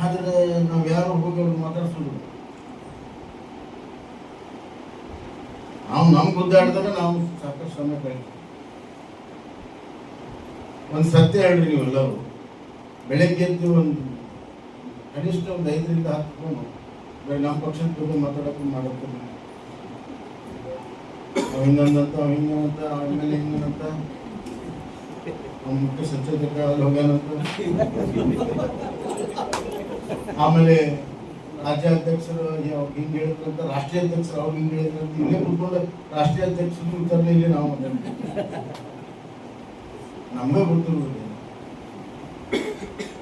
ಆದರೆ ನಾವು ಯಾರು ಹೋಗಿ ಅವ್ರು ಮಾತಾಡ್ಸೋದು. ನಾವು ನಮ್ಗೆ ಗುದ್ದಾಡಿದಾಗ ನಾವು ಸಾಕಷ್ಟು ಸಮಯ ಕಳಿತೀವಿ. ಒಂದು ಸತ್ಯ ಹೇಳ್ರಿ ನೀವೆಲ್ಲರೂ, ಬೆಳಗ್ಗೆ ಎದ್ದು ಒಂದು ಕನಿಷ್ಠ ಒಂದು 5 ರಿಂದ 10 ಫೋನು ನಮ್ಮ ಪಕ್ಷದ ಬಗ್ಗೆ ಮಾತಾಡೋಕೆ ಮಾಡೋದು. ಅವ ಹಿಂಗಂದಂತ ಅವ ಹಿಂಗಂತ ಅವ ಹಿಂಗಲ್ಲಿ ಹಿಂಗಂತ ಮುಖ್ಯ ಸಚೇತಕ ಅಲ್ಲಿ ಹೋಗ್ಯಾನಂತ, ಆಮೇಲೆ ರಾಜ್ಯಾಧ್ಯಕ್ಷರು ಹಿಂಗೆ ಹೇಳಿದ್ರಂತ, ರಾಷ್ಟ್ರೀಯ ಅಧ್ಯಕ್ಷರು ಅವ್ರು ಹಿಂಗೆ ಹೇಳಿದ್ರಂತ, ಇಲ್ಲೇ ಕೂತ್ಕೊಂಡು ರಾಷ್ಟ್ರೀಯ ಅಧ್ಯಕ್ಷರು ವಿಚಾರಣೆ ಇಲ್ಲಿ ನಾವು ನಮ್ಗೆ ಗೊತ್ತಿರುವುದಿಲ್ಲ.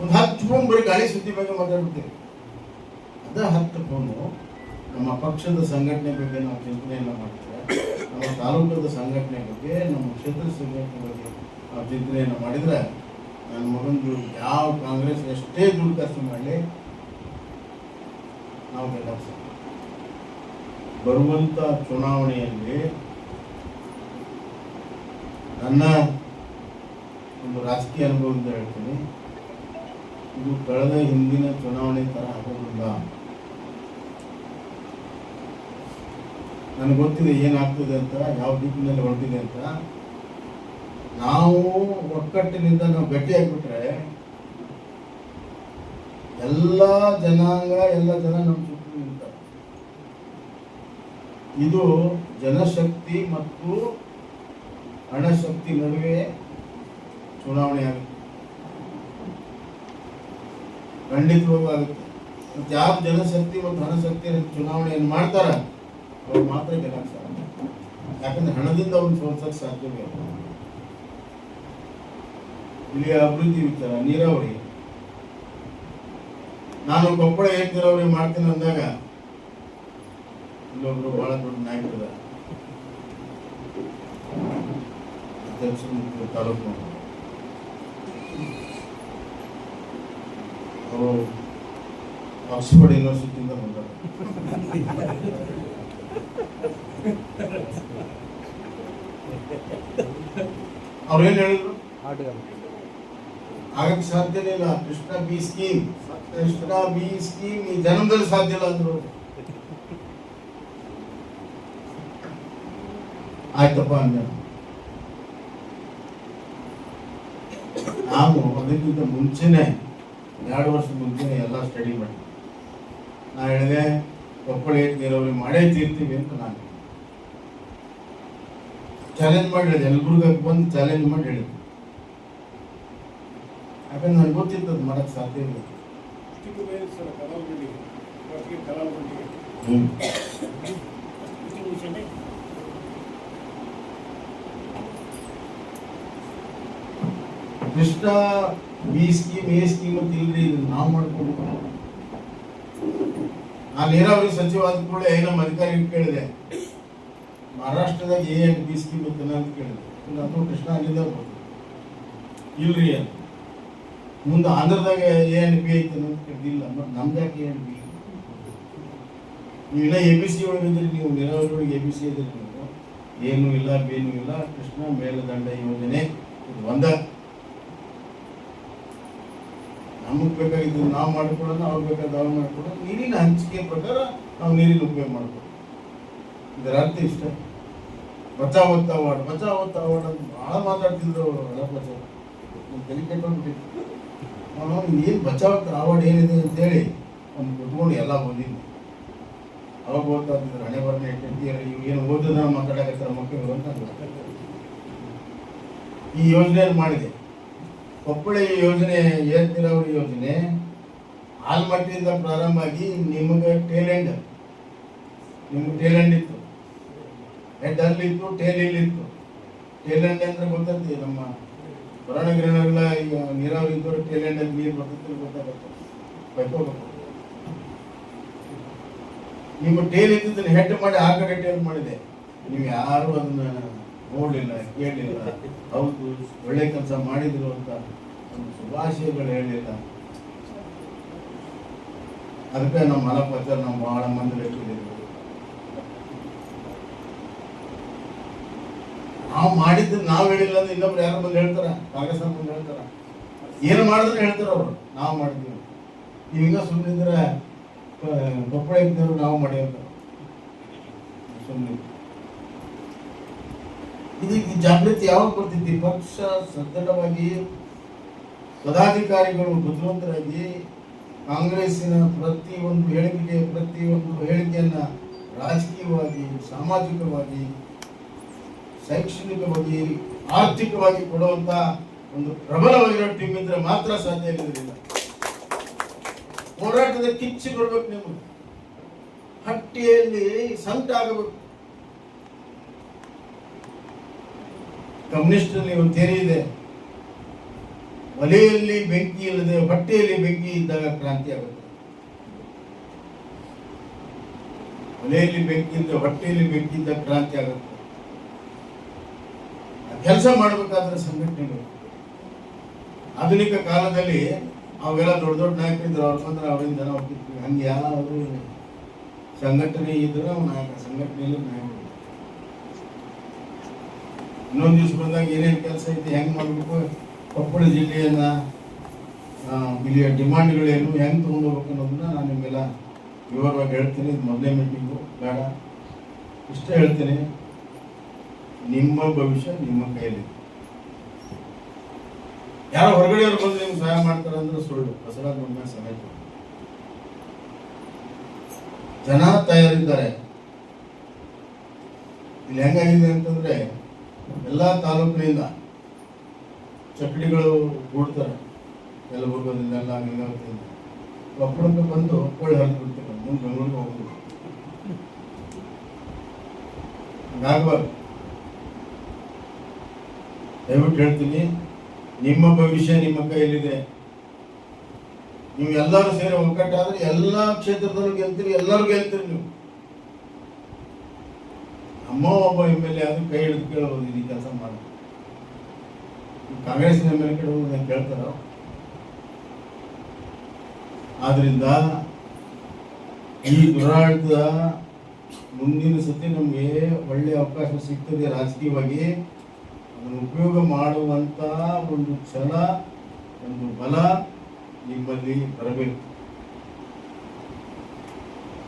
ಒಂದು 10 ಫೋನ್ ಬರೀ ಗಾಳಿ ಸುದ್ದಿ ಬಗ್ಗೆ ಮಾತಾಡ್ಬಿಡ್ತೇವೆ. ಅದ 10 ಫೋನು ನಮ್ಮ ಪಕ್ಷದ ಸಂಘಟನೆ ಬಗ್ಗೆ ನಾವು ಚಿಂತನೆಯನ್ನ ಮಾಡ್ತೇವೆ, ನಮ್ಮ ತಾಲೂಕದ ಸಂಘಟನೆ ಬಗ್ಗೆ, ನಮ್ಮ ಕ್ಷೇತ್ರ ಸಂಘಟನೆ ಬಗ್ಗೆ ನಾವು ಚಿಂತನೆಯನ್ನು ಮಾಡಿದ್ರೆ ನನ್ನ ಮಗಂದು ಯಾವ ಕಾಂಗ್ರೆಸ್ ಎಷ್ಟೇ ದುಡ್ಡು ಖರ್ಚು ಮಾಡಲಿ ನಾವು ಗೆಲ್ಲಿಸ. ಬರುವಂತ ಚುನಾವಣೆಯಲ್ಲಿ ನನ್ನ ಒಂದು ರಾಜಕೀಯ ಅನುಭವದಿಂದ ಹೇಳ್ತೀನಿ, ಇದು ಕಳೆದ ಹಿಂದಿನ ಚುನಾವಣೆ ತರ ಆಗೋದಿಲ್ಲ. ನನಗೆ ಗೊತ್ತಿದೆ ಏನಾಗ್ತದೆ ಅಂತ, ಯಾವ ದಿಕ್ಕಿನಲ್ಲಿ ಹೊರಟಿದೆ ಅಂತ. ನಾವು ಒಕ್ಕಟ್ಟಿನಿಂದ ನಾವು ಗಟ್ಟಿಯಾಗ್ಬಿಟ್ರೆ ಎಲ್ಲ ಜನಾಂಗ ಎಲ್ಲ ಜನ ನಮ್ಮ ಸುತ್ತ ನಿಲ್ತಾರೆ. ಇದು ಜನಶಕ್ತಿ ಮತ್ತು ಹಣಶಕ್ತಿ ನಡುವೆ ಚುನಾವಣೆ ಆಗುತ್ತೆ, ಖಂಡಿತವಾಗೂ ಆಗುತ್ತೆ. ಮತ್ತು ಯಾವ ಜನಶಕ್ತಿ ಮತ್ತು ಹಣಶಕ್ತಿ ಚುನಾವಣೆಯನ್ನು ಮಾಡ್ತಾರ ಅವ್ರು ಮಾತ್ರ ಗೆಲ್ಲಕ್ಕೆ ಸಾಧ್ಯ. ಯಾಕಂದ್ರೆ ಹಣದಿಂದ ಅವ್ರನ್ನ ಸೋಲ್ಸಕ್ಕೆ ಸಾಧ್ಯವೇ ಇಲ್ಲ. ಇಲ್ಲಿ ಅಭಿವೃದ್ಧಿ ವಿಚಾರ, ನೀರಾವರಿ, ನಾನು ಕೊಪ್ಪಳ ಏಟ್ ನೀರಾವರಿ ಮಾಡ್ತೀನಿ ಅಂದಾಗ ಇಲ್ಲೊಬ್ರು ಬಹಳ ದೊಡ್ಡ ನಾಯಕರ ಅಧ್ಯಕ್ಷರು ತಾಲೂಕು ಅವರು ಆಕ್ಸ್ಫರ್ಡ್ ಯೂನಿವರ್ಸಿಟಿಯಿಂದ ಬಂದರು. ಅವ್ರೇನ್ ಹೇಳಿದ್ರು, ಆಗಕ್ಕೆ ಸಾಧ್ಯನೇ ಇಲ್ಲ, ಕೃಷ್ಣ ಬಿ ಸ್ಕೀಮ್ ಈ ಜನ್ಮದಲ್ಲಿ ಸಾಧ್ಯ ಇಲ್ಲ ಅಂದ್ರು. ಆಯ್ತಪ್ಪ ಅಂದ. ನಾವು ಅದಕ್ಕಿಂತ ಮುಂಚೆನೆ 2 ವರ್ಷ ಮುಂಚೆನೆ ಎಲ್ಲ ಸ್ಟಡಿ ಮಾಡಿ ನಾ ಹೇಳಿದೆ ಕೊಪ್ಪಳ ಏಟ್ ನೀರಾವರಿ ಮಾಡೇ ತೀರ್ತೀವಿ ಅಂತ ನಾನು ಚಾಲೆಂಜ್ ಮಾಡಿ ಹೇಳಿದೆ. ಯಲಬುರ್ಗಕ್ಕೆ ಬಂದು ಚಾಲೆಂಜ್ ಮಾಡಿ ಹೇಳಿದೆ. ಯಾಕಂದ್ರೆ ನನಗೆ ಗೊತ್ತಿತ್ತು ಅದು ಮಾಡಕ್ಕೆ ಸಾಧ್ಯ ಇಲ್ಲ. Krishna B scheme A scheme ಅಂತ ಇಲ್ರಿ, ಇದನ್ನ ನಾವು ಮಾಡ್ಕೊಂಡು. ನಾನು ನೀರಾವರಿ ಸಚಿವ ಆದ ಕೂಡ ನಮ್ಮ ಅಧಿಕಾರಿ ಕೇಳಿದೆ, ಮಹಾರಾಷ್ಟ್ರದಾಗ ಎ ಅಂಡ್ ಬಿ ಸ್ಕೀಮ್ ಅಂತ ಕೇಳಿದೆ. ಅದು ಕೃಷ್ಣ ಅಲ್ಲಿಂದ ಇಲ್ರಿ ಅಂತ. ಮುಂದೆ ಆಂಧ್ರದಾಗ ಎ ಅಂಡ್ ಬಿ ಐತೆ ಅಂತ ಕೇಳಿಲ್ಲ. ಮತ್ತು ನಮ್ದು ಯಾಕೆ ಎ ಅಂಡ್ ಬಿ? ನೀವಿನ್ನ ABC ಒಳಗಿದ್ರಿ, ನೀವು ನೀರಾವರಿ ಒಳಗೆ ABC ಇದ್ರಿ. ನೀವು ಏನೂ ಇಲ್ಲ, ಬೇನೂ ಇಲ್ಲ. ಕೃಷ್ಣ ಮೇಲುದಂಡ ಯೋಜನೆ ಇದು ಒಂದ. ನಮಗೆ ಬೇಕಾಗಿದ್ದು ನಾವು ಮಾಡಿಕೊಡೋಣ, ಅವ್ರು ಬೇಕಾದ ಅವ್ರು ಮಾಡಿಕೊಡೋಣ. ನೀರಿನ ಹಂಚಿಕೆ ಪ್ರಕಾರ ನಾವು ನೀರಿನ ಉಪಯೋಗ ಮಾಡ್ಕೊಡೋಣ. ಇದರ ಅರ್ಥ ಇಷ್ಟ. ಬಚಾವ್ ಅವಾರ್ಡ್ ಅಂತ ಭಾಳ ಮಾತಾಡ್ತಿದ್ರು. ತಲೆ ಕೆಟ್ಟೋಗ್ಬಿಟ್ಟಿತ್ತು. ನಾನು ಏನು ಬಚಾವ್ ಅವಾರ್ಡ್ ಏನಿದೆ ಅಂತೇಳಿ ಒಂದು ಕುತ್ಕೊಂಡು ಎಲ್ಲ ಬಂದಿದ್ದೆ. ಅವಾಗ ಓದ್ತಾಯಿದ್ರು, ಹಣೆ ಬರನೇ ಇಟ್ಟಿರ್ತೀರ, ಇವು ಏನು ಓದಿದ ಮಾತಾಡಕತ್ತಾರ ಮಕ್ಕಳು ಅಂತ. ಈ ಯೋಜನೆಯನ್ನು ಮಾಡಿದೆ. ಕೊಪ್ಪಳ ಯೋಜನೆ, ಏತ್ ನೀರಾವರಿ ಯೋಜನೆ ಆಲ್ಮಟ್ಟಿಯಿಂದ ಪ್ರಾರಂಭ ಆಗಿ ನಿಮಗೆ ಟೇಲೆಂಡ್ ಇತ್ತು, ಹೆಡ್ ಅಲ್ಲಿತ್ತು, ಟೇಲ್ ಇಲ್ಲಿತ್ತು. ಟೇಲೆಂಡ್ ಅಂದ್ರೆ ಗೊತ್ತೈತಿ, ನಮ್ಮ ಹೊರಾಣಗಿರಣಗಳ ಈಗ ನೀರಾವರಿ ಇದ್ದವರು ಟೇಲೆಂಡ್ ಅಲ್ಲಿ ನೀರು ಬರ್ತೈತಿ ಗೊತ್ತಾಗತ್ತೆ, ಬೈಕೋಬೇಕು. ನಿಮ್ಮ ಟೇಲ್ ಇದ್ದದನ್ನು ಹೆಡ್ ಮಾಡಿ ಆ ಕಡೆ ಟೇಲ್ ಮಾಡಿದೆ. ನೀವು ಯಾರು ಅದನ್ನ ನೋಡಲಿಲ್ಲ, ಕೇಳಲಿಲ್ಲ. ಹೌದು ಒಳ್ಳೆ ಕೆಲಸ ಮಾಡಿದ್ರು ಅಂತ ಒಂದು ಶುಭಾಶಯಗಳು ಹೇಳಲಿಲ್ಲ. ಅದಕ್ಕೆ ನಮ್ಮ ಮಲಪತ್ರ ನಾವು ಬಹಳ ಮಂದಿ ಲೆಕ್ಕಿದ್ರು. ನಾವು ಮಾಡಿದ್ದು ನಾವು ಹೇಳಿಲ್ಲ ಅಂದ್ರೆ ಇನ್ನೊಬ್ರು ಯಾರು ಬಂದು ಹೇಳ್ತಾರ, ಕಾಂಗ್ರೆಸ್ ಬಂದು ಹೇಳ್ತಾರ. ಏನು ಮಾಡಿದ್ರು ಹೇಳ್ತಾರ ಅವರು, ನಾವು ಮಾಡಿದ್ವಿ. ಈಗ ಸುಮ್ಮನಿದ್ರೆ ಕೊಪ್ಪಳ ಇದ್ದವರು ನಾವು ಮಾಡ್ಯಾರ ಸುಮ್ಮನೆ. ಇದು ಈ ಜಾಗೃತಿ ಯಾವಾಗ ಬರ್ತಿದ್ದಿ? ಪಕ್ಷ ಸದೃಢವಾಗಿ ಪದಾಧಿಕಾರಿಗಳು ಬುದ್ಧಿವಂತರಾಗಿ ಕಾಂಗ್ರೆಸ್ಸಿನ ಪ್ರತಿಯೊಂದು ಹೇಳಿಕೆಯನ್ನ ರಾಜಕೀಯವಾಗಿ, ಸಾಮಾಜಿಕವಾಗಿ, ಶೈಕ್ಷಣಿಕವಾಗಿ, ಆರ್ಥಿಕವಾಗಿ ಕೊಡುವಂತ ಒಂದು ಪ್ರಬಲವಾಗಿರೋ ಟೀಮ್ ಇದ್ರೆ ಮಾತ್ರ ಸಾಧ್ಯ ಇಲ್ಲದಿಲ್ಲ. ಹೋರಾಟದ ಕಿಚ್ಚಿ ಕೊಡ್ಬೇಕು, ನೀವು ಹಟ್ಟಿಯಲ್ಲಿ ಸಂಕಟ ಆಗಬೇಕು. ಕಮ್ಯುನಿಸ್ಟ್ ಅಲ್ಲಿ ಒಂದು ಥಿಯರಿ ಇದೆ, ಒಲೆಯಲ್ಲಿ ಬೆಂಕಿ ಇಲ್ಲದೆ ಹೊಟ್ಟೆಯಲ್ಲಿ ಬೆಂಕಿ ಇದ್ದಾಗ ಕ್ರಾಂತಿ ಆಗುತ್ತೆ. ಒಲೆಯಲ್ಲಿ ಬೆಂಕಿ ಇಲ್ಲದೆ ಹೊಟ್ಟೆಯಲ್ಲಿ ಬೆಂಕಿ ಇದ್ದಾಗ ಕ್ರಾಂತಿ ಆಗುತ್ತೆ. ಕೆಲಸ ಮಾಡಬೇಕಾದ್ರೆ ಸಂಘಟನೆಗಳು. ಆಧುನಿಕ ಕಾಲದಲ್ಲಿ ಅವೆಲ್ಲ ದೊಡ್ಡ ದೊಡ್ಡ ನಾಯಕರಿದ್ರು, ಅವ್ರು ಬಂದ್ರೆ ಅವರಿಂದ ಜನ ಹೋಗ್ತಿದ್ವಿ. ಹಂಗೆ ಯಾರು ಸಂಘಟನೆ ಇದ್ರೆ ಅವ್ನು ನಾಯಕ, ಸಂಘಟನೆಯಲ್ಲಿ ನಾಯಕ. ಇನ್ನೊಂದು ದಿವಸ ಬಂದಾಗ ಏನೇನು ಕೆಲಸ ಐತಿ, ಹೆಂಗೆ ಮಾಡಬೇಕು, ಕೊಪ್ಪಳ ಜಿಲ್ಲೆಯನ್ನ ಇಲ್ಲಿಯ ಡಿಮಾಂಡ್ಗಳೇನು, ಹೆಂಗೆ ತೊಗೊಂಡು ಹೋಗ್ಬೇಕು ಅನ್ನೋದನ್ನ ನಾನು ನಿಮಗೆಲ್ಲ ವಿವರವಾಗಿ ಹೇಳ್ತೀನಿ. ಇದು ಮೊದಲನೇ ಮೀಟಿಂಗು, ಬೇಡ ಇಷ್ಟೇ ಹೇಳ್ತೀನಿ. ನಿಮ್ಮ ಭವಿಷ್ಯ ನಿಮ್ಮ ಕೈಯಲ್ಲಿ. ಯಾರೋ ಹೊರಗಡೆಯವ್ರು ಬಂದು ನಿಮ್ಗೆ ಸಹಾಯ ಮಾಡ್ತಾರೆ ಅಂದ್ರೆ ಸುಳ್ಳು. ಬಸವರಾಜ ಬೊಮ್ಮಾಯಿ ಸಹಾಯ ಜನ ತಯಾರಿದ್ದಾರೆ. ಇಲ್ಲಿ ಹೆಂಗಾಗಿದೆ ಅಂತಂದ್ರೆ, ಎಲ್ಲಾ ತಾಲೂಕಿನಿಂದ ಚಕಡಿಗಳು ಕೂಡ್ತಾರೆ, ಯಲಬುರ್ಗದಿಂದ ಎಲ್ಲ ಗಂಗಾವತಿಯಿಂದ ಕೊಪ್ಪಳಕ್ಕೆ ಬಂದು ಕೋಳಿ ಹರಿದು ಬಿಡ್ತಾರೆ, ಮುಂದೆ ಬೆಂಗಳೂರಿಗೆ ಹೋಗೋದು. ಹಂಗಾಗಬಾರ್ದು. ದಯವಿಟ್ಟು ಹೇಳ್ತೀನಿ, ನಿಮ್ಮ ಭವಿಷ್ಯ ನಿಮ್ಮ ಕೈಯಲ್ಲಿದೆ. ನೀವು ಎಲ್ಲರೂ ಸೇರಿ ಒಗ್ಗಟ್ಟಾದ್ರೆ ಎಲ್ಲಾ ಕ್ಷೇತ್ರದಲ್ಲೂ ಗೆಲ್ತೀರಿ, ಎಲ್ಲರೂ ಗೆಲ್ತೀರಿ. ನೀವು ನಮ್ಮ ಒಬ್ಬ MLA ಆದ್ರೂ ಕೈ ಹಿಡಿದು ಕೇಳಬಹುದು, ಈ ಕೆಲಸ ಮಾಡಿ. ಕಾಂಗ್ರೆಸ್ನ MLA ಕೇಳಬಹುದು, ಕೇಳ್ತಾರ. ಆದ್ರಿಂದ ಈ ದುರಾಡಳಿತದ ಮುಂದಿನ ಸತಿ ನಮ್ಗೆ ಒಳ್ಳೆ ಅವಕಾಶ ಸಿಗ್ತದೆ ರಾಜಕೀಯವಾಗಿ. ಅದನ್ನು ಉಪಯೋಗ ಮಾಡುವಂತ ಒಂದು ಛಲ, ಒಂದು ಬಲ ನಿಮ್ಮಲ್ಲಿ ಬರಬೇಕು.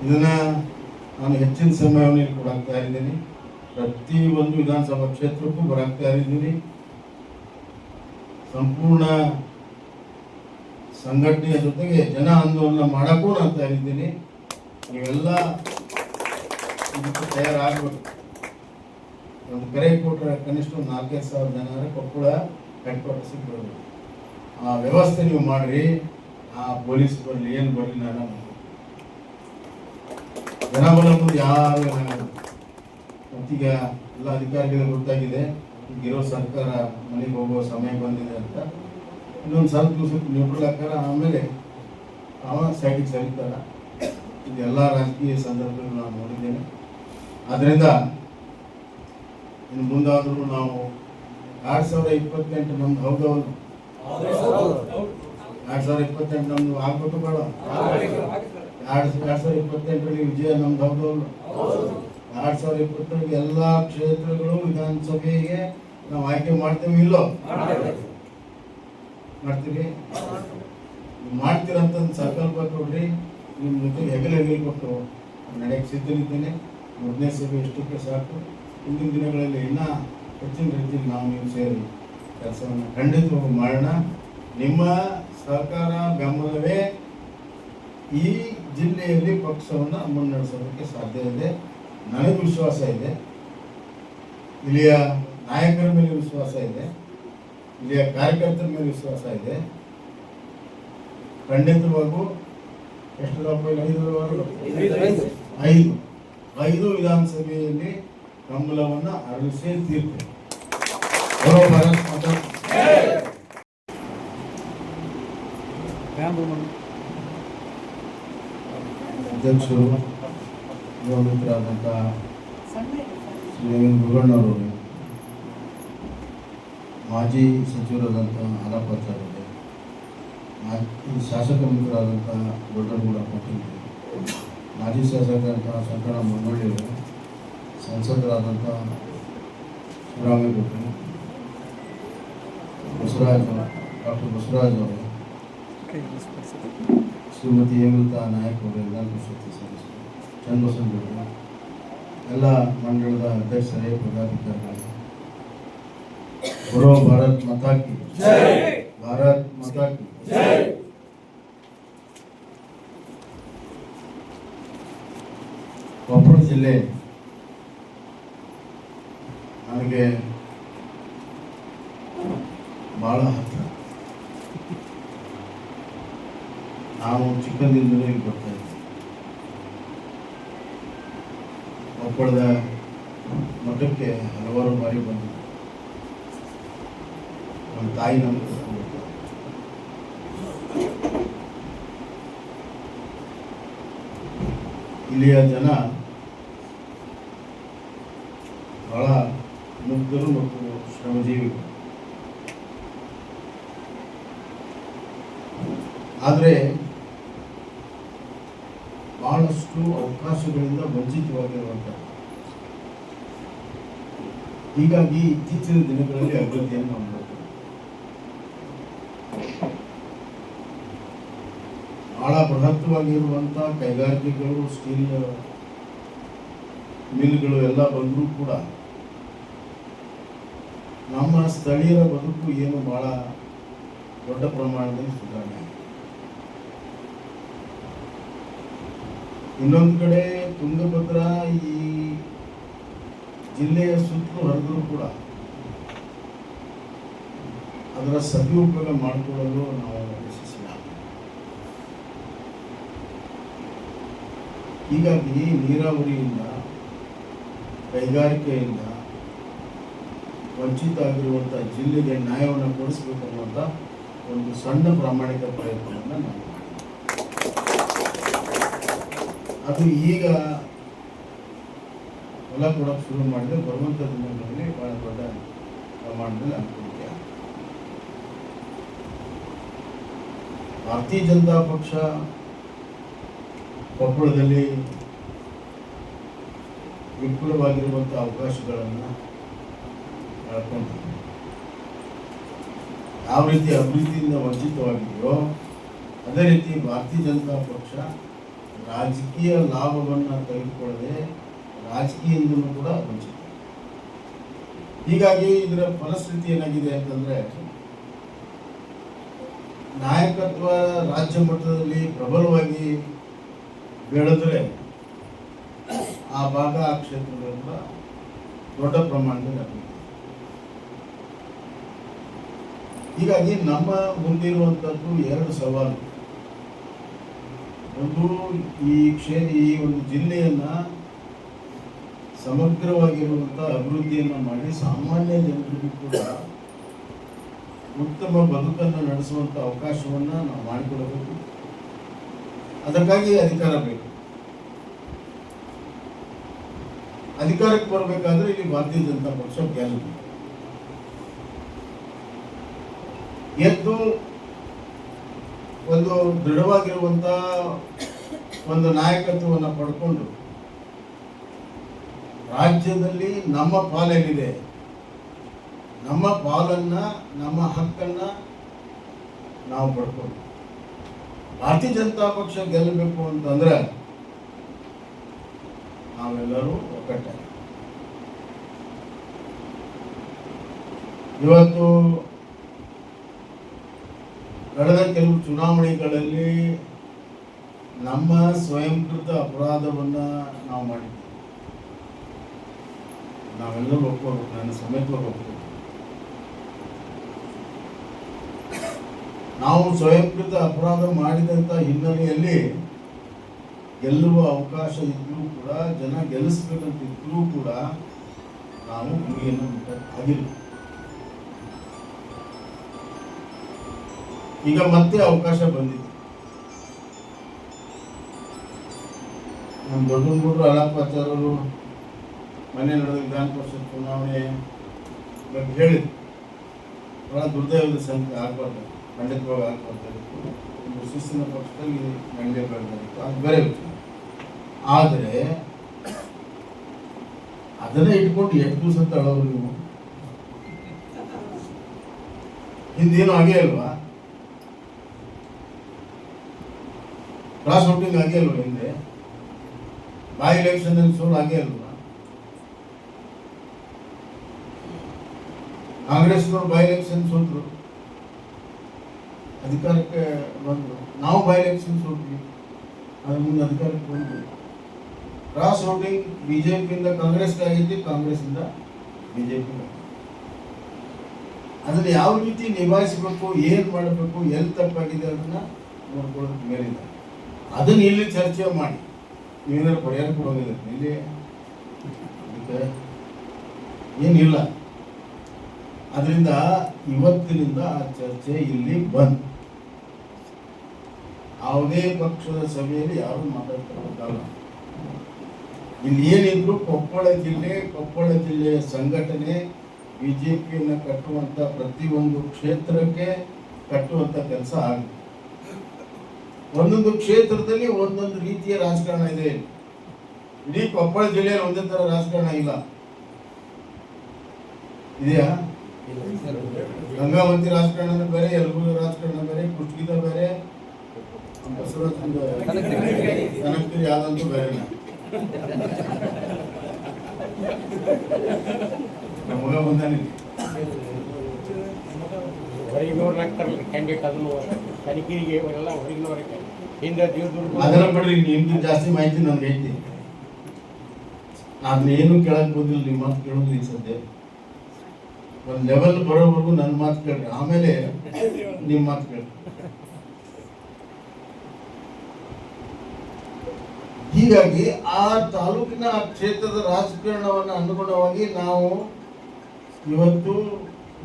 ಇದನ್ನ ನಾನು ಹೆಚ್ಚಿನ ಸಮಯವನ್ನು ಕೊಡಾಕ್ತಾ ಇದ್ದೀನಿ. ಪ್ರತಿ ಒಂದು ವಿಧಾನಸಭಾ ಕ್ಷೇತ್ರಕ್ಕೂ ಬರಾಕ್ತಾ ಇದ್ದೀನಿ. ಸಂಪೂರ್ಣ ಸಂಘಟನೆಯ ಜೊತೆಗೆ ಜನ ಆಂದೋಲನ ಮಾಡಕ್ಕೂ ನಾನು ತಯಾರಿದ್ದೀನಿ. ನೀವೆಲ್ಲ ಇದಕ್ಕೆ ತಯಾರಾಗಬೇಕು. ಒಂದು ಕರೆ ಕೊಟ್ಟರೆ ಕನಿಷ್ಠ 4,000 ಜನ ಕೊಪ್ಪಳ ಹೆಡ್ ಕ್ವಾರ್ಟರ್ಸಿಗೆ ಬರಬೇಕು. ಆ ವ್ಯವಸ್ಥೆ ನೀವು ಮಾಡ್ರಿ. ಆ ಪೊಲೀಸ್ ಬರಲಿ, ಏನು ಬರಲಿ, ನಾನು ಜನ ಬರೋ ಮುಂದೆ ಯಾರು ಮತ್ತೀಗ ಎಲ್ಲ ಅಧಿಕಾರಿಗಳಿಗೆ ಗೊತ್ತಾಗಿದೆ, ಈಗಿರೋ ಸರ್ಕಾರ ಮನೆಗೆ ಹೋಗೋ ಸಮಯ ಬಂದಿದೆ ಅಂತ. ಇನ್ನೊಂದು ಸ್ವಲ್ಪ ದಿವಸಕ್ಕೆ ನ್ಯೂಟ್ರಲ್ ಹಾಕಾರ, ಆಮೇಲೆ ಅವ ಸೈಡಿಗೆ ಸರಿತಾರ. ಇದೆಲ್ಲ ರಾಜಕೀಯ ಸಂದರ್ಭದಲ್ಲಿ ನಾನು ನೋಡಿದ್ದೇನೆ. ಆದ್ದರಿಂದ ಇನ್ನು ಮುಂದಾದರೂ ನಾವು 2028 ನಮ್ದು ಹೌದೌದು, 2028 ನಮ್ದು ಆಗ್ಬೇಕು ಬೇಡ, 2028ರಲ್ಲಿ ವಿಜಯ ನಮ್ದು ಹೌದೌದು. 2028 ಎಲ್ಲಾ ಕ್ಷೇತ್ರಗಳು ವಿಧಾನಸಭೆಗೆ ನಾವು ಆಯ್ಕೆ ಮಾಡ್ತೇವೆ, ಇಲ್ಲೋ ಮಾಡ್ತೀವಿ. ಮಾಡ್ತೀರಂತ ಸಂಕಲ್ಪ ಕೊಡ್ರಿ. ನಿಮ್ಮ ಜೊತೆಗೆ ಹೆಗಲು ಕೊಟ್ಟು ನಡೆಯಕ್ಕೆ ಸಿದ್ಧನಿದ್ದೇನೆ. 3ನೇ ಸಭೆ ಎಷ್ಟಕ್ಕೆ ಸಾಕು. ಮುಂದಿನ ದಿನಗಳಲ್ಲಿ ಇನ್ನೂ ಹೆಚ್ಚಿನ ರೀತಿಯಲ್ಲಿ ನಾವು ನೀವು ಸೇರಿ ಕೆಲಸವನ್ನು ಖಂಡಿತವಾಗಿ ಮಾಡೋಣ. ನಿಮ್ಮ ಸಹಕಾರ ಬೆಂಬಲವೇ ಈ ಜಿಲ್ಲೆಯಲ್ಲಿ ಪಕ್ಷವನ್ನು ಮುನ್ನಡೆಸೋದಕ್ಕೆ ಸಾಧ್ಯ ಇದೆ. ನನಗೆ ವಿಶ್ವಾಸ ಇದೆ, ಇಲ್ಲಿಯ ನಾಯಕರ ಮೇಲೆ ವಿಶ್ವಾಸ ಇದೆ, ಇಲ್ಲಿಯ ಕಾರ್ಯಕರ್ತರ ಮೇಲೆ ವಿಶ್ವಾಸ ಇದೆ. ಖಂಡಿತವಾಗೂ ಎಷ್ಟು 5 ವಿಧಾನಸಭೆಯಲ್ಲಿ ಕಮಲವನ್ನು ಅರಳಿಸೇ ತೀರ್ತಾರೆ. ಅಧ್ಯಕ್ಷರು ಯುವ ಮಿತ್ರರಾದಂಥ ಶ್ರೀ ಗುರುಗಣ್ಣವರು, ಮಾಜಿ ಸಚಿವರಾದಂಥ ಆಲಪಾಚಾರ್ಯ, ಮಾಜಿ ಶಾಸಕ ಮಿತ್ರರಾದಂಥ ದೊಡ್ಡಗೌಡ ಪಾಟೀಲ್, ಮಾಜಿ ಶಾಸಕರಾದಂಥ ಶಂಕರ ಮಂಗೊಳ್ಳಿಯವರು, ಸಂಸದರಾದಂಥ ಶಿವರಾಮೇಗೌಡರು, ಡಾಕ್ಟರ್ ಬಸವರಾಜ್ ಅವರು, ಶ್ರೀಮತಿ ಹೇಮಲತಾ ನಾಯಕ್ ಅವರೆಲ್ಲ ಸಲ್ಲಿಸಿದರು. ಚನ್ನಬಸವನಗೌಡ ಎಲ್ಲ ಮಂಡಳದ ಅಧ್ಯಕ್ಷರೇ, ಪದಾಧಿಕಾರಿಗಳು, ಭಾರತ್ ಮಾತಾ ಕಿ ಜೈ, ಭಾರತ್ ಮಾತಾ ಕಿ ಜೈ. ಕೊಪ್ಪಳ ಜಿಲ್ಲೆ ನನಗೆ ಬಹಳ ಹತ್ತಿರ. ನಾವು ಚಿಕ್ಕಂದಿನಿಂದಲೂ ಇಲ್ಲಿ ಬರ್ತಾ ಇದ್ದೀವಿ. ಕೊಪ್ಪಳದ ಮಠಕ್ಕೆ ಹಲವಾರು ಬಾರಿ ಬಂದಿದ್ದೆ. ನಮ್ಮ ತಾಯಿ ನಮಗೆ ಇಲ್ಲಿಯ ಜನ ಬಹಳ ಮುಗ್ಧರು ಮತ್ತು ಶ್ರಮಜೀವಿಗಳು. ಆದರೆ ಬಹಳಷ್ಟು ಅವಕಾಶಗಳಿಂದ ವಂಚಿತವಾಗಿರುವಂತಹ, ಹೀಗಾಗಿ ಇತ್ತೀಚಿನ ದಿನಗಳಲ್ಲಿ ಅಭಿವೃದ್ಧಿಯನ್ನು ನಾವು ನೋಡ್ತೀವಿ. ಬಹಳ ಬೃಹತ್ವಾಗಿರುವಂತಹ ಕೈಗಾರಿಕೆಗಳು, ಸ್ಟೀಲ್ ಮಿಲ್ಗಳು ಎಲ್ಲ ಬಂದರೂ ಕೂಡ ನಮ್ಮ ಸ್ಥಳೀಯರ ಬದುಕು ಏನು ಬಹಳ ದೊಡ್ಡ ಪ್ರಮಾಣದಲ್ಲಿ ಸುಧಾರಣೆ. ಇನ್ನೊಂದು ಕಡೆ ತುಂಗಭದ್ರಾ ಈ ಜಿಲ್ಲೆಯ ಸುತ್ತಲೂ ಹರಿದರೂ ಕೂಡ ಅದರ ಸದುಪಯೋಗ ಮಾಡಿಕೊಳ್ಳಲು ನಾವು ಯಶಸ್ವಿಯಾಗಿಲ್ಲ. ಹೀಗಾಗಿ ನೀರಾವರಿಯಿಂದ, ಕೈಗಾರಿಕೆಯಿಂದ ವಂಚಿತ ಆಗಿರುವಂಥ ಜಿಲ್ಲೆಗೆ ನ್ಯಾಯವನ್ನು ಕೊಡಿಸಬೇಕನ್ನುವಂಥ ಒಂದು ಸಣ್ಣ ಪ್ರಾಮಾಣಿಕ ಪ್ರಯತ್ನವನ್ನು ನಾವು ಮಾಡಿದ್ದೀವಿ. ಅದು ಈಗ ಹೊಲ ಕೊಡೋಕ್ಕೆ ಶುರು ಮಾಡಿದ್ರೆ ಬರುವಂಥ ದಿನಗಳಲ್ಲಿ ಬಹಳ ದೊಡ್ಡ ಪ್ರಮಾಣದಲ್ಲಿ ಅನುಕೂಲತೆ. ಭಾರತೀಯ ಜನತಾ ಪಕ್ಷ ಕೊಪ್ಪಳದಲ್ಲಿ ವಿಪುಲವಾಗಿರುವಂಥ ಅವಕಾಶಗಳನ್ನು ಕಳ್ಕೊಂಡಿದೆ. ಯಾವ ರೀತಿ ಅಭಿವೃದ್ಧಿಯಿಂದ ವಂಚಿತವಾಗಿದೆಯೋ ಅದೇ ರೀತಿ ಭಾರತೀಯ ಜನತಾ ಪಕ್ಷ ರಾಜಕೀಯ ಲಾಭವನ್ನು ತೆಗೆದುಕೊಳ್ಳದೆ ರಾಜಕೀಯದಿಂದಲೂ ಕೂಡ ವಂಚಿತ. ಹೀಗಾಗಿ ಇದರ ಪರಿಸ್ಥಿತಿ ಏನಾಗಿದೆ ಅಂತಂದ್ರೆ, ನಾಯಕತ್ವ ರಾಜ್ಯ ಮಟ್ಟದಲ್ಲಿ ಪ್ರಬಲವಾಗಿ ಬೆಳೆದ್ರೆ ಆ ಭಾಗ, ಆ ಕ್ಷೇತ್ರಗಳಿಂದ ದೊಡ್ಡ ಪ್ರಮಾಣದಲ್ಲಿ ಅಭಿವೃದ್ಧಿ. ಹೀಗಾಗಿ ನಮ್ಮ ಮುಂದಿರುವಂಥದ್ದು ಎರಡು ಸವಾಲು. ಒಂದು, ಈ ಒಂದು ಜಿಲ್ಲೆಯನ್ನ ಸಮಗ್ರವಾಗಿರುವಂಥ ಅಭಿವೃದ್ಧಿಯನ್ನು ಮಾಡಿ ಸಾಮಾನ್ಯ ಜನರಿಗೂ ಕೂಡ ಉತ್ತಮ ಬದುಕನ್ನು ನಡೆಸುವಂಥ ಅವಕಾಶವನ್ನು ನಾವು ಮಾಡಿಕೊಡಬೇಕು. ಅದಕ್ಕಾಗಿ ಅಧಿಕಾರ ಬೇಕು. ಅಧಿಕಾರಕ್ಕೆ ಬರಬೇಕಾದ್ರೆ ಇಲ್ಲಿ ಭಾರತೀಯ ಜನತಾ ಪಕ್ಷ ಗೆಲ್ಲಬೇಕು. ಎದ್ದು ಒಂದು ದೃಢವಾಗಿರುವಂಥ ಒಂದು ನಾಯಕತ್ವವನ್ನು ಪಡ್ಕೊಂಡು ರಾಜ್ಯದಲ್ಲಿ ನಮ್ಮ ಪಾಲೇನಿದೆ, ನಮ್ಮ ಪಾಲನ್ನ, ನಮ್ಮ ಹಕ್ಕನ್ನ ನಾವು ಪಡ್ಕೊಂಡು ಭಾರತೀಯ ಜನತಾ ಪಕ್ಷ ಗೆಲ್ಲಬೇಕು ಅಂತಂದ್ರೆ ನಾವೆಲ್ಲರೂ ಒಗ್ಗಟ್ಟಾಗಿ. ಇವತ್ತು ಕಳೆದ ಕೆಲವು ಚುನಾವಣೆಗಳಲ್ಲಿ ನಮ್ಮ ಸ್ವಯಂಕೃತ ಅಪರಾಧವನ್ನ ನಾವು ಮಾಡಿದ್ದೀವಿ. ನಾವೆಲ್ಲರೂ ಒಪ್ಕೋಬೇಕು, ನನ್ನ ಸಮೇತವಾಗಿ ಒಪ್ಕೋಬೇಕು. ನಾವು ಸ್ವಯಂಕೃತ ಅಪರಾಧ ಮಾಡಿದಂಥ ಹಿನ್ನೆಲೆಯಲ್ಲಿ ಗೆಲ್ಲುವ ಅವಕಾಶ ಇದ್ರೂ ಕೂಡ, ಜನ ಗೆಲ್ಲಿಸ್ಬೇಕಂತ ಇದ್ರೂ ಕೂಡ ನಾವು ಗುರಿಯನ್ನು ಮುಟ್ಟಕ್ಕಾಗಿಲ್ಲ. ಈಗ ಮತ್ತೆ ಅವಕಾಶ ಬಂದಿದೆ. ನಮ್ಮ ದೊಡ್ಡಗೌಡರು ಅಲಪಾಚಾರ್ಯರು ಮನೆ ನಡೆದ ವಿಧಾನ ಪರಿಷತ್ ಚುನಾವಣೆ ಬಗ್ಗೆ ಹೇಳಿದ್ರು. ಬಹಳ ದುರ್ದೈವದ ಸಂಖ್ಯೆ ಆಗಬಾರ್ದು, ಖಂಡಿತವಾಗಿ ಆಗಬಾರ್ದಾಗಿತ್ತು. ಒಂದು ಶಿಸ್ತಿನ ಪಕ್ಷದಲ್ಲಿ ನಡೆಯಬೇಕಾಗಿತ್ತು, ಅದು ಬೇರೆ ವಿಚಾರ. ಆದರೆ ಅದನ್ನೇ ಇಟ್ಕೊಂಡು ಎಷ್ಟು ದಿವಸ ತಳೋರು ನೀವು? ಹಿಂದೇನು ಆಗೇ ಅಲ್ವಾ? ಕ್ರಾಸ್ ವೋಟಿಂಗ್ ಆಗೇ ಅಲ್ವ ಹಿಂದೆ? ಬೈ ಎಲೆಕ್ಷನ್ ಅಲ್ಲಿ ಸೋಲು ಆಗೇ ಅಲ್ವಾ? ಕಾಂಗ್ರೆಸ್ನವರು ಬೈ ಎಲೆಕ್ಷನ್ ಸೋತರು, ಅಧಿಕಾರಕ್ಕೆ ಬಂದರು. ನಾವು ಬೈ ಎಲೆಕ್ಷನ್ ಸೋತ್ವಿ, ಅದ್ರ ಮುಂದೆ ಅಧಿಕಾರಕ್ಕೆ ಬಂದ್ವಿ. ಕ್ರಾಸ್ ವೋಟಿಂಗ್ ಬಿಜೆಪಿಯಿಂದ ಕಾಂಗ್ರೆಸ್ಗೆ ಆಗಿದ್ದು, ಕಾಂಗ್ರೆಸ್ಸಿಂದ ಬಿಜೆಪಿ. ಅದನ್ನು ಯಾವ ರೀತಿ ನಿಭಾಯಿಸಬೇಕು, ಏನು ಮಾಡಬೇಕು, ಎಲ್ಲಿ ತಪ್ಪಾಗಿದೆ ಅದನ್ನ ನೋಡ್ಕೊಳ್ಳೋದಕ್ಕೆ ಮೇಲಿದೆ. ಅದನ್ನ ಇಲ್ಲಿ ಚರ್ಚೆ ಮಾಡಿ ನೀವೇನಾದ್ರು ಪರಿಹಾರ ಕೊಡೋದಿದೆ ಇಲ್ಲಿ ಅದಕ್ಕೆ ಏನಿಲ್ಲ. ಅದರಿಂದ ಇವತ್ತಿನಿಂದ ಆ ಚರ್ಚೆ ಇಲ್ಲಿ ಬಂದ್. ಯಾವುದೇ ಪಕ್ಷದ ಸಭೆಯಲ್ಲಿ ಯಾರು ಮಾತಾಡ್ತಿರಬೇಕಲ್ಲ. ಇಲ್ಲಿ ಏನಿದ್ರು ಕೊಪ್ಪಳ ಜಿಲ್ಲೆಯ ಸಂಘಟನೆ ಬಿಜೆಪಿಯನ್ನು ಕಟ್ಟುವಂತ ಪ್ರತಿಯೊಂದು ಕ್ಷೇತ್ರಕ್ಕೆ ಕಟ್ಟುವಂತ ಕೆಲಸ ಆಗಿದೆ. ಒಂದೊಂದು ಕ್ಷೇತ್ರದಲ್ಲಿ ಒಂದೊಂದು ರೀತಿಯ ರಾಜಕಾರಣ ಇದೆ. ಇಡೀ ಕೊಪ್ಪಳ ಜಿಲ್ಲೆಯಲ್ಲಿ ಒಂದೇ ತರ ರಾಜಕಾರಣ ಇಲ್ಲ, ಇದೆಯಾ? ಗಂಗಾವತಿ ರಾಜಕಾರಣ ಬೇರೆ, ಯಲಬುರ್ಗಿ ರಾಜಕಾರಣ ಬೇರೆ, ಕುಷ್ಟಗಿದ ಬೇರೆ, ಕನಕಗಿರಿ ಯಾದಂತೂ ಬೇರೆ. ನಮಗ ಬಂದಾನೆ ಹೊರಗಿನವ್ರನ್ನ ಹಾಕ್ತಾರಲ್ಲ ಕ್ಯಾಂಡಿಡೇಟ್, ಅದನ್ನು ತನಿಖೆಗೆ ಎಲ್ಲ ಹೊರಗಿನವರ ಹಿಂದೆ ದೇವ್ರ ಅದನ್ನ ಬಿಡ್ರಿ. ನಿಮ್ಗೆ ಜಾಸ್ತಿ ಮಾಹಿತಿ ನನ್ಗೆ ಐತಿ, ಅದನ್ನ ಏನು ಕೇಳಕ್ ಬಂದಿಲ್ಲ. ನಿಮ್ಮ ಮಾತು ಕೇಳೋದು ಈ ಸದ್ಯ ಒಂದ್ ಲೆವೆಲ್ ಬರೋವರೆಗೂ ನನ್ನ ಮಾತು ಕೇಳ್ರಿ, ಆಮೇಲೆ ನಿಮ್ಮ ಮಾತು ಕೇಳ್ರಿ. ಹೀಗಾಗಿ ಆ ತಾಲೂಕಿನ ಆ ಕ್ಷೇತ್ರದ ರಾಜಕಾರಣವನ್ನು ಅನುಗುಣವಾಗಿ ನಾವು ಇವತ್ತು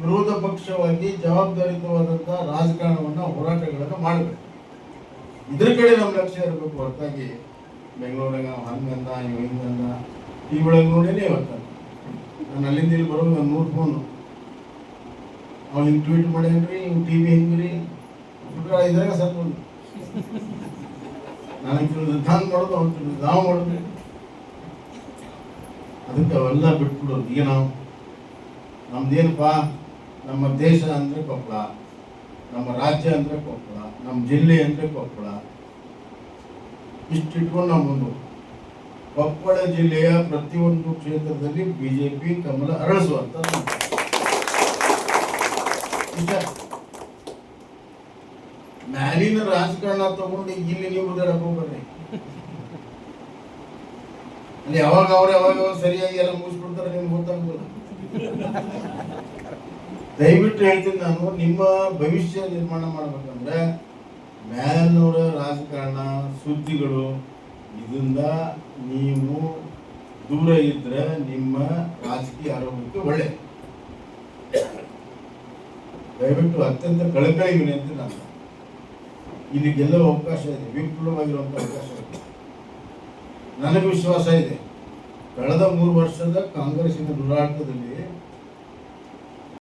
ವಿರೋಧ ಪಕ್ಷವಾಗಿ ಜವಾಬ್ದಾರಿಯುತವಾದಂತಹ ರಾಜಕಾರಣವನ್ನ ಹೋರಾಟಗಳನ್ನು ಮಾಡಬೇಕು. ಇದ್ರ ಕಡೆ ನಮ್ಮ ಲಕ್ಷ್ಯ ಇರಬೇಕು ಹೊರತಾಗಿ ಬೆಂಗಳೂರಾಗ ಹಂಗಂದ ಇವ್ ಹಿಂಗಂದ ಟಿ ಒಳಗೆ ನೋಡೇನೆ. ಇವತ್ತು ನಾನು ಅಲ್ಲಿಂದ ಇಲ್ಲಿ ಬರೋದು ಒಂದು 100 ಫೋನು ಅವ್ನು ಹಿಂಗೆ ಟ್ವೀಟ್ ಮಾಡ್ಯಾನ್ರಿ, ಹಿಂಗೆ ಟಿ ವಿ ಹಿಂಗ್ರಿ ಇದ್ರಾಗ ಸ್ವಲ್ಪ ನನಗೆ ತಿಳಿದ ಹಂಗೆ ಮಾಡೋದು, ಅವ್ನು ತಿಳಿದ ನಾವು ಮಾಡೋದು. ಅದಕ್ಕೆ ಅವೆಲ್ಲ ಬಿಟ್ಬಿಡೋದು. ಈಗ ನಾವು ನಮ್ದೇನಪ್ಪ, ನಮ್ಮ ದೇಶ ಅಂದರೆ ಕೊಪ್ಪಳ, ನಮ್ಮ ರಾಜ್ಯ ಅಂದರೆ ಕೊಪ್ಪಳ, ನಮ್ಮ ಜಿಲ್ಲೆ ಅಂದರೆ ಕೊಪ್ಪಳ, ಇಷ್ಟು ಇಟ್ಕೊಂಡು ನಾವು ಮುಂದೆ ಕೊಪ್ಪಳ ಜಿಲ್ಲೆಯ ಪ್ರತಿಯೊಂದು ಕ್ಷೇತ್ರದಲ್ಲಿ ಬಿಜೆಪಿ ಕಮಲ ಅರಳಿಸುವಂತ ಮ್ಯಾಲಿನ ರಾಜಕಾರಣ ತಗೊಂಡು ಇಲ್ಲಿ ನೀವು ಉದಾಡಕ್ ಹೋಗ್ಬೇಡ್ರಿ. ಅಲ್ಲಿ ಯಾವಾಗ ಸರಿಯಾಗಿ ಎಲ್ಲ ಮುಗಿಸ್ಬಿಡ್ತಾರೆ, ನಿಮ್ಗೆ ಗೊತ್ತಾಗ್ಬೋದು. ದಯವಿಟ್ಟು ಹೇಳ್ತೀನಿ ನಾನು, ನಿಮ್ಮ ಭವಿಷ್ಯ ನಿರ್ಮಾಣ ಮಾಡ್ಬೇಕಂದ್ರೆ ಮ್ಯಾಲಿನವರ ರಾಜಕಾರಣ ಸುದ್ದಿಗಳು ಇದರಿಂದ ನೀವು ದೂರ ಇದ್ರೆ ನಿಮ್ಮ ರಾಜಕೀಯ ಆರೋಗ್ಯಕ್ಕೆ ಒಳ್ಳೆ. ದಯವಿಟ್ಟು ಅತ್ಯಂತ ಕಳಕಳಿ ವಿನಂತಿ ನಾನು, ಇಲ್ಲಿ ಗೆಲ್ಲುವ ಅವಕಾಶ ಇದೆ, ವಿಪುಲವಾಗಿರುವಂಥ ಅವಕಾಶ ಇದೆ. ನನಗೆ ವಿಶ್ವಾಸ ಇದೆ, ಕಳೆದ 3 ವರ್ಷದ ಕಾಂಗ್ರೆಸ್ಸಿನ ದುರಾಡಳಿತದಲ್ಲಿ